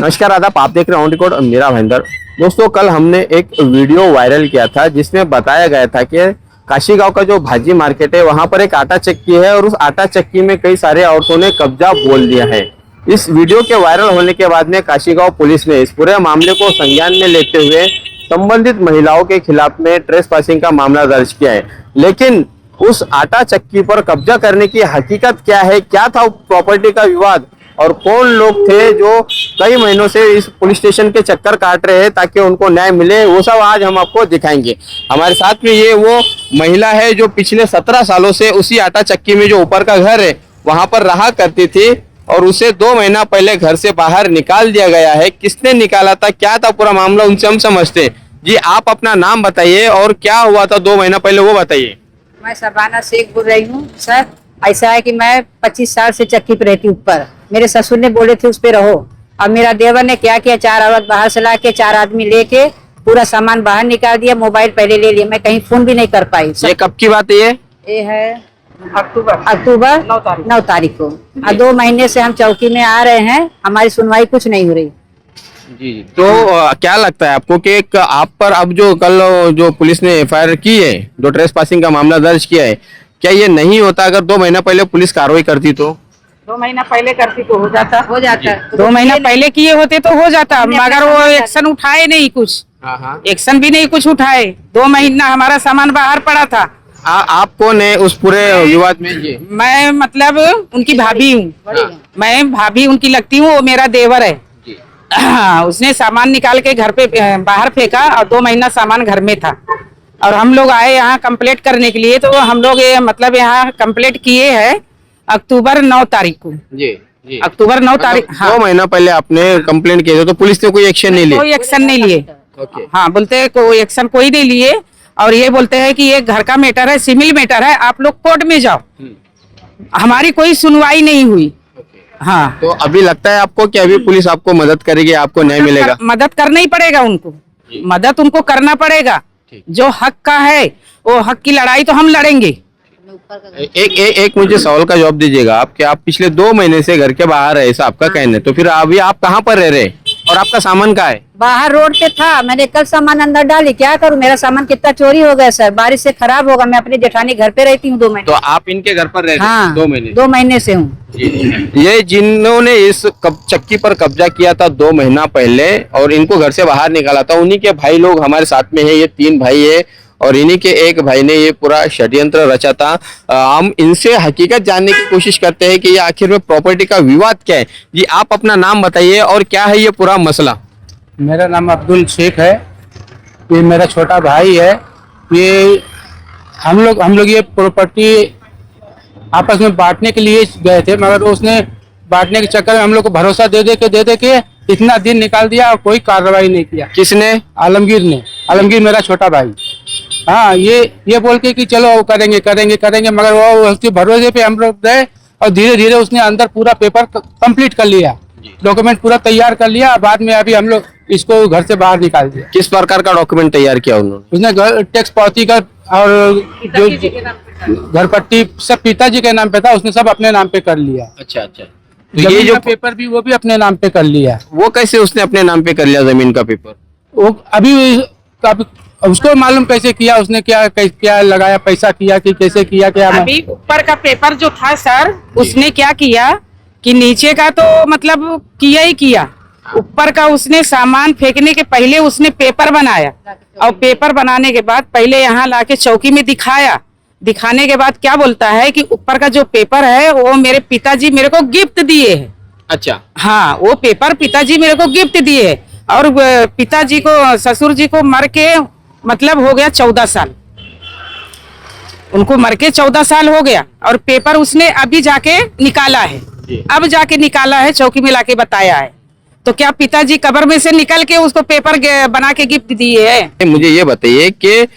नमस्कार आदाब, आप देख रहे हैं ऑन रिकॉर्ड मेरा महेंद्र। दोस्तों, कल हमने एक वीडियो वायरल किया था जिसमें बताया गया था कि काशी गांव का जो भाजी मार्केट है वहां पर एक आटा चक्की है और उस आटा चक्की में कई सारे औरतों ने कब्जा बोल दिया है। इस वीडियो के वायरल होने के बाद में काशी गांव पुलिस ने इस पूरे मामले को संज्ञान में लेते हुए संबंधित महिलाओं के खिलाफ में ट्रेसपासिंग का मामला दर्ज किया है। लेकिन उस आटा चक्की पर कब्जा करने की हकीकत क्या है, क्या था प्रॉपर्टी का विवाद और कौन लोग थे जो कई महीनों से इस पुलिस स्टेशन के चक्कर काट रहे हैं ताकि उनको न्याय मिले, वो सब आज हम आपको दिखाएंगे। हमारे साथ में ये वो महिला है जो पिछले 17 सालों से उसी आटा चक्की में जो ऊपर का घर है वहां पर रहा करती थी और उसे 2 महीना पहले घर से बाहर निकाल दिया गया है। किसने निकाला था, क्या था पूरा मामला, उनसे हम समझते हैं। जी, आप अपना नाम बताइए और क्या हुआ था 2 महीना पहले वो बताइए। मैं शबाना शेख बोल रही हूँ सर। ऐसा है कि मैं 25 साल से चक्की पे रहती हूँ ऊपर। मेरे ससुर ने बोले थे उस पे रहो। अब मेरा देवर ने क्या किया, 4 औरत बाहर से ला के 4 आदमी लेके पूरा सामान बाहर निकाल दिया। मोबाइल पहले ले लिया, मैं कहीं फोन भी नहीं कर पाई। ये कब की बात है? ये है अक्टूबर 9 तारीख को। 2 महीने से हम चौकी में आ रहे हैं, हमारी सुनवाई कुछ नहीं हो रही। जी, तो क्या लगता है आपको कि आप पर अब जो कल जो पुलिस ने एफआईआर की है, जो ट्रेसपासिंग का मामला दर्ज किया है, क्या ये नहीं होता अगर 2 महीना पहले पुलिस कार्रवाई करती तो? 2 महीना पहले करती तो हो जाता। 2 महीना पहले किए होते तो हो जाता, मगर वो एक्शन उठाए नहीं, कुछ एक्शन भी नहीं कुछ उठाए। 2 महीना हमारा सामान बाहर पड़ा था। आप कौन है उस पूरे विवाद में? जी, मैं मतलब उनकी भाभी हूँ। मैं भाभी उनकी लगती हूँ, वो मेरा देवर है। उसने सामान निकाल के घर पे बाहर फेंका और 2 महीना सामान घर में था और हम लोग आए यहाँ कंप्लेंट करने के लिए। तो हम लोग ये मतलब यहाँ कंप्लेंट किए हैं अक्टूबर 9 तारीख को। जी, अक्टूबर 9 तारीख। हाँ, 2 महीना पहले आपने कंप्लेंट किया तो पुलिस ने कोई एक्शन नहीं लिया? कोई एक्शन नहीं लिए। हाँ, बोलते हैं कोई एक्शन कोई नहीं लिए और ये बोलते हैं कि ये घर का मैटर है, सिविल मैटर है, आप लोग कोर्ट में जाओ। हमारी कोई सुनवाई नहीं हुई। हाँ, तो अभी लगता है आपको कि अभी पुलिस आपको मदद करेगी, आपको न्याय मिलेगा? मदद करना ही पड़ेगा उनको, मदद उनको करना पड़ेगा। जो हक का है वो हक की लड़ाई तो हम लड़ेंगे। एक मुझे सवाल का जवाब दीजिएगा आप कि आप पिछले 2 महीने से घर के बाहर है, ऐसा आपका कहना है, तो फिर अभी आप कहाँ पर रह रहे और आपका सामान कहाँ है? बाहर रोड पे था, मैंने कल सामान अंदर डाली। क्या करूं, मेरा सामान कितना चोरी हो गया सर, बारिश से खराब होगा। मैं अपने जेठानी घर पे रहती हूँ 2 महीने। तो आप इनके घर पर रह रहे? हाँ, 2 महीने। 2 महीने से हूँ। ये जिन्होंने इस चक्की पर कब्जा किया था 2 महीना पहले और इनको घर से बाहर निकाला था, उन्हीं के भाई लोग हमारे साथ में है। ये 3 भाई है और इन्हीं के एक भाई ने ये पूरा षड्यंत्र रचा था। हम इनसे हकीकत जानने की कोशिश करते हैं कि ये आखिर में प्रॉपर्टी का विवाद क्या है। जी, आप अपना नाम बताइए और क्या है ये पूरा मसला? मेरा नाम अब्दुल शेख है, ये मेरा छोटा भाई है। ये हम लोग ये प्रॉपर्टी आपस में बांटने के लिए गए थे, मगर उसने बांटने के चक्कर में हम लोग को भरोसा दे के इतना दिन निकाल दिया और कोई कार्रवाई नहीं किया। किसने? आलमगीर ने। आलमगीर मेरा छोटा भाई। हाँ, ये बोल के कि चलो करेंगे, मगर वो उसके भरोसे पे हम लोग गए और धीरे धीरे उसने अंदर पूरा पेपर कंप्लीट कर लिया, डॉक्यूमेंट पूरा तैयार कर लिया। बाद में अभी हम लोग इसको घर से बाहर निकाल दिया। किस प्रकार का डॉक्यूमेंट तैयार किया उन्होंने? उसने टैक्स पावती का और जो घर पट्टी सब पिताजी के नाम पे था, उसने सब अपने नाम पे कर लिया। अच्छा, तो ये जो पेपर भी वो भी अपने नाम पे कर लिया। वो कैसे उसने अपने नाम पे कर लिया जमीन का पेपर? वो अभी उसको मालूम कैसे किया, उसने क्या लगाया, पैसा किया कि कैसे किया, क्या? अभी ऊपर का पेपर जो था सर, उसने क्या किया कि नीचे का तो मतलब किया ही किया, ऊपर का उसने सामान फेंकने के पहले उसने पेपर बनाया और पेपर बनाने के बाद पहले यहाँ लाके चौकी में दिखाया। दिखाने के बाद क्या बोलता है कि ऊपर का जो पेपर है वो मेरे पिताजी मेरे को गिफ्ट दिए है। अच्छा, हाँ, वो पेपर पिताजी मेरे को गिफ्ट दिए है और पिताजी को, ससुर जी को मर के मतलब हो गया 14 साल। उनको मर के 14 साल हो गया और पेपर उसने अभी जाके निकाला है। अब जाके निकाला है, चौकी में लाके बताया है। तो क्या पिताजी कब्र में से निकल के उसको पेपर बना के गिफ्ट दिए है? मुझे ये बताइए कि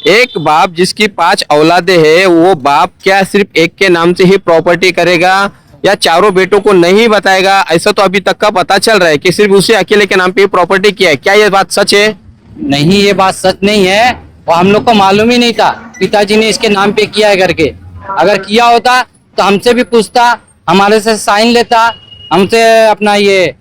एक बाप जिसकी 5 औलादे है, वो बाप क्या सिर्फ एक के नाम से ही प्रॉपर्टी करेगा या चारों बेटों को नहीं बताएगा? ऐसा तो अभी तक का पता चल रहा है कि सिर्फ उसे अकेले के नाम पे प्रॉपर्टी किया है। क्या ये बात सच है? नहीं, ये बात सच नहीं है और हम लोग को मालूम ही नहीं था पिताजी ने इसके नाम पे किया है करके। अगर किया होता तो हमसे भी पूछता, हमारे से साइन लेता, हमसे अपना ये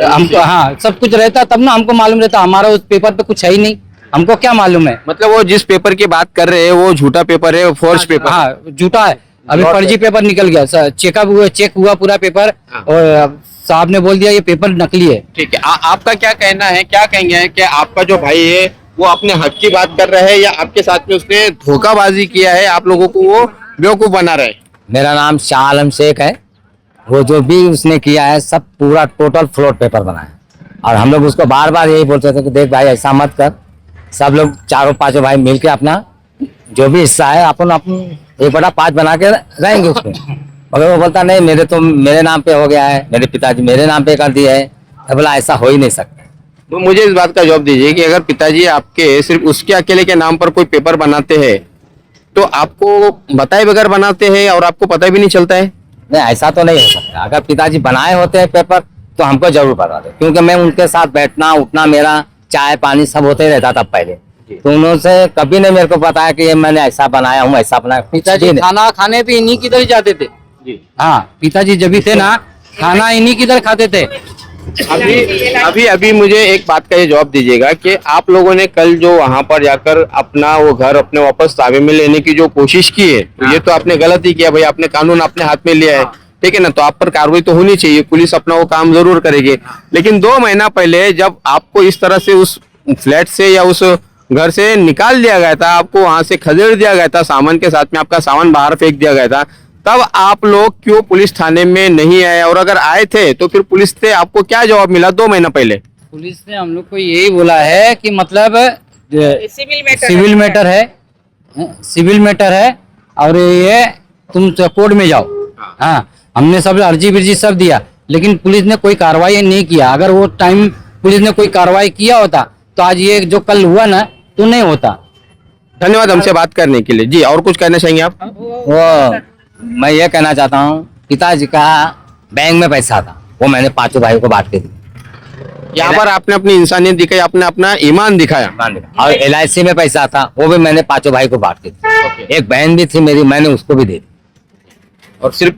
हमको हाँ सब कुछ रहता तब ना हमको मालूम रहता, हमारा उस पेपर पे कुछ है ही नहीं, हमको क्या मालूम है। मतलब वो जिस पेपर की बात कर रहे हैं वो झूठा पेपर है, फोर्ज पेपर। हाँ झूठा है, अभी Not फर्जी पेपर निकल गया, चेक हुआ पूरा पेपर हाँ। और साहब ने बोल दिया ये पेपर नकली है। ठीक है, आपका क्या कहना है, क्या कहेंगे कि आपका जो भाई है वो अपने हक की बात कर रहा है या आपके साथ में उसने धोखाबाजी किया है, आप लोगों को वो बेवकूफ बना रहे? मेरा नाम शाह आलम शेख है। वो जो भी उसने किया है सब पूरा टोटल फ्रॉड पेपर बना है, और हम लोग उसको बार बार यही बोलते थे कि देख भाई ऐसा मत कर। सब लोग चारों पांचों भाई मिलके अपना जो भी हिस्सा है अपन 1/5 बना के रहेंगे उसमें। मगर वो बोलता नहीं मेरे नाम पे हो गया है, मेरे पिताजी मेरे नाम पे कर दिए है। तो बोला ऐसा हो ही नहीं सकता। तो मुझे इस बात का जवाब दीजिए कि अगर पिताजी आपके सिर्फ उसके अकेले के नाम पर कोई पेपर बनाते हैं तो आपको बताए बगैर बनाते हैं और आपको पता भी नहीं चलता है? नहीं ऐसा तो नहीं हो सकता। अगर पिताजी बनाए होते हैं पेपर तो हमको जरूर बताते, क्योंकि मैं उनके साथ बैठना उठना, मेरा चाय पानी सब होते ही रहता था पहले। तो उन्होंने कभी नहीं मेरे को बताया कि ये मैंने ऐसा बनाया हूँ ऐसा बनाया। पिताजी खाना खाने भी इन्हीं किधर जाते थे। हाँ पिताजी जब भी थे ना खाना इन्हीं किधर खाते थे। अभी मुझे एक बात का ये जवाब दीजिएगा कि आप लोगों ने कल जो वहां पर जाकर अपना वो घर अपने वापस ताबे में लेने की जो कोशिश की है, तो ये तो आपने गलत ही किया भाई, आपने कानून अपने हाथ में लिया है, ठीक है ना? तो आप पर कार्रवाई तो होनी चाहिए, पुलिस अपना वो काम जरूर करेगी। लेकिन 2 महीना पहले जब आपको इस तरह से उस फ्लैट से या उस घर से निकाल दिया गया था, आपको वहां से खदेड़ दिया गया था, सामान के साथ में आपका सामान बाहर फेंक दिया गया था, तब आप लोग क्यों पुलिस थाने में नहीं आए? और अगर आए थे तो फिर पुलिस से आपको क्या जवाब मिला 2 महीना पहले? पुलिस ने हम लोग को यही बोला है कि मतलब सिविल मैटर है और ये तुम कोर्ट में जाओ। हाँ हमने सब अर्जी बिर्जी सब दिया, लेकिन पुलिस ने कोई कार्रवाई नहीं किया। अगर वो टाइम पुलिस ने कोई कार्रवाई किया होता तो आज ये जो कल हुआ ना तो नहीं होता। धन्यवाद हमसे बात करने के लिए। जी और कुछ कहना चाहेंगे आप? वो मैं ये कहना चाहता हूँ, पिताजी का बैंक में पैसा था, वो मैंने 5 भाइयों को बांट के दी। यहाँ पर आपने अपनी इंसानियत दिखाई, आपने अपना ईमान दिखाया। और LIC में पैसा था, वो भी मैंने 5 भाई को बांट के दी। एक बहन भी थी मेरी, मैंने उसको भी दे दी। और सिर्फ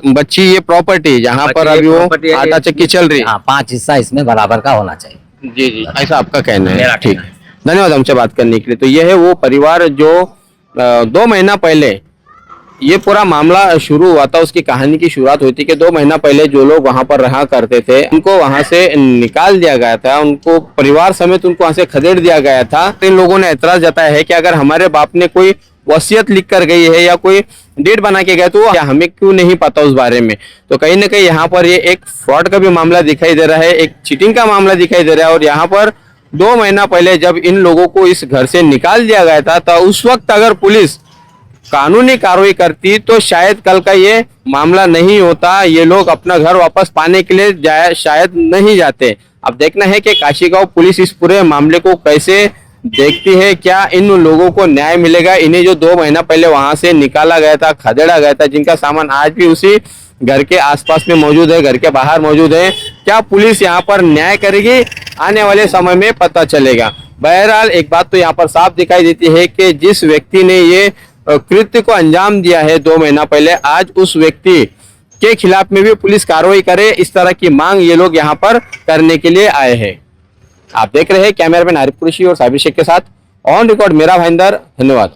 बच्ची ये प्रॉपर्टी जहाँ पर अभी वो आटा चक्की चल रही है, हाँ 5 हिस्सा इसमें बराबर का होना चाहिए। जी ऐसा आपका कहना है? मेरा ठीक, कहना है। धन्यवाद हमसे बात करने के लिए। तो ये है वो परिवार जो 2 महीना पहले ये पूरा मामला शुरू हुआ था, उसकी कहानी की शुरुआत हुई थी कि 2 महीना पहले जो लोग वहां पर रहा करते थे उनको वहां से निकाल दिया गया था, उनको परिवार समेत उनको वहां से खदेड़ दिया गया था। इन लोगों ने एतराज जताया है कि अगर हमारे बाप ने कोई वसीयत लिख कर गई है या कोई डेट बना के गया तो हमें क्यों नहीं पता उस बारे में। तो कहीं ना कहीं यहाँ पर ये एक फ्रॉड का भी मामला दिखाई दे रहा है, एक चीटिंग का मामला दिखाई दे रहा है। और यहाँ पर 2 महीना पहले जब इन लोगों को इस घर से निकाल दिया गया था तो उस वक्त अगर पुलिस कानूनी कार्रवाई करती तो शायद कल का ये मामला नहीं होता, ये लोग अपना घर वापस पाने के लिए शायद नहीं जाते। अब देखना है कि काशीगांव पुलिस इस पूरे मामले को कैसे देखती है, क्या इन लोगों को न्याय मिलेगा। इन्हें जो 2 महीना पहले वहां से निकाला गया था, खदेड़ा गया था, जिनका सामान आज भी उसी घर के आसपास में मौजूद है, घर के बाहर मौजूद है, क्या पुलिस यहाँ पर न्याय करेगी? आने वाले समय में पता चलेगा। बहरहाल एक बात तो यहाँ पर साफ दिखाई देती है कि जिस व्यक्ति ने ये कृत्य को अंजाम दिया है 2 महीना पहले, आज उस व्यक्ति के खिलाफ में भी पुलिस कार्रवाई करे, इस तरह की मांग ये लोग यहाँ पर करने के लिए आए हैं। आप देख रहे हैं कैमरामैन आरिफ कुरैशी और साबिर शेख के साथ ऑन रिकॉर्ड मेरा भाईंदर। धन्यवाद।